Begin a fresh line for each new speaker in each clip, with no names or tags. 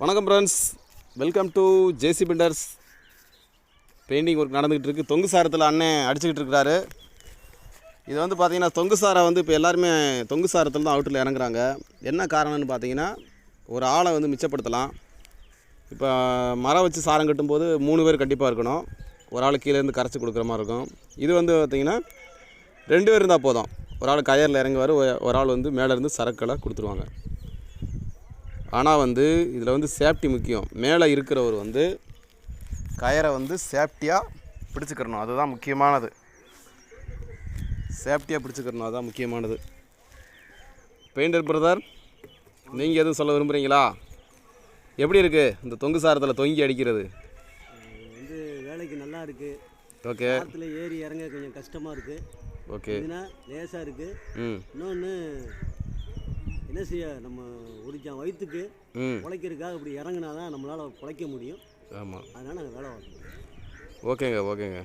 வணக்கம் friends, welcome to JC builders. Painting work நடந்துக்கிட்டு இருக்குது. தொங்கு சாரத்தில் அண்ணன் அடிச்சுக்கிட்டு இருக்கிறாரு. இது வந்து பார்த்திங்கன்னா தொங்கு சாரை வந்து இப்போ எல்லாருமே தொங்கு சாரத்தில் தான் அவுட்டில் இறங்குறாங்க. என்ன காரணம்னு பார்த்தீங்கன்னா ஒரு ஆளை வந்து மிச்சப்படுத்தலாம். இப்போ மரம் வச்சு சாரம் கட்டும்போது 3 பேர் கண்டிப்பாக இருக்கணும். ஒரு ஆள் கீழேருந்து கரைச்சி கொடுக்குற மாதிரி இருக்கும். இது வந்து பார்த்திங்கன்னா 2 பேர் இருந்தால் போதும். ஒரு ஆள் கயரில் இறங்குவார், ஒரு ஆள் வந்து மேலேருந்து சரக்களை கொடுத்துருவாங்க. ஆனால் வந்து இதில் வந்து சேஃப்டி முக்கியம். மேலே இருக்கிறவர் வந்து கயரை வந்து சேஃப்டியாக பிடிச்சிக்கிறணும், அதுதான் முக்கியமானது. சேஃப்டியாக பிடிச்சிக்கிறணும், அதுதான் முக்கியமானது. பெயிண்டர் பிரதர், நீங்கள் எதுவும் சொல்ல விரும்புகிறீங்களா? எப்படி இருக்குது இந்த தொங்கு சாரத்தில் தொங்கி அடிக்கிறது?
வந்து வேலைக்கு நல்லா இருக்குது.
ஓகே.
காற்றுல ஏறி இறங்க கொஞ்சம் கஷ்டமாக இருக்குது.
ஓகே.
இதுனா லேசாக இருக்குது. இன்னொன்று என்ன செய்ய, நம்ம ஒடிச்சான் வயிற்றுக்கு உழைக்கிறதுக்காக இப்படி இறங்கினா தான் நம்மளால் உழைக்க முடியும்.
ஆமாம்,
அதனால் நாங்கள் வேலை பார்க்கணும்.
ஓகேங்க.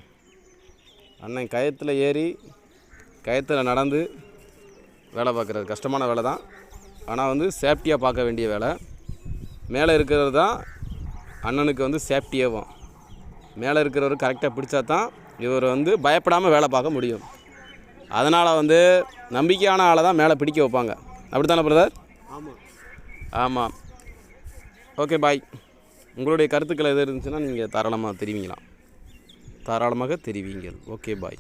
அண்ணன் கயத்தில் ஏறி கயத்தில் நடந்து வேலை பார்க்குறது கஷ்டமான வேலை தான். ஆனால் வந்து சேஃப்டியாக பார்க்க வேண்டிய வேலை. மேலே இருக்கிறது தான் அண்ணனுக்கு வந்து சேஃப்டியாகவும். மேலே இருக்கிறவர் கரெக்டாக பிடிச்சா தான் இவர் வந்து பயப்படாமல் வேலை பார்க்க முடியும். அதனால் வந்து நம்பிக்கையான ஆளை தான் மேலே பிடிக்க வைப்பாங்க. அப்படி தானே பிரதர்? ஆமாம். ஓகே, பாய். உங்களுடைய கருத்துக்கள் எது இருந்துச்சுன்னா நீங்கள் தாராளமாக தெரிவிங்க. ஓகே, பாய்.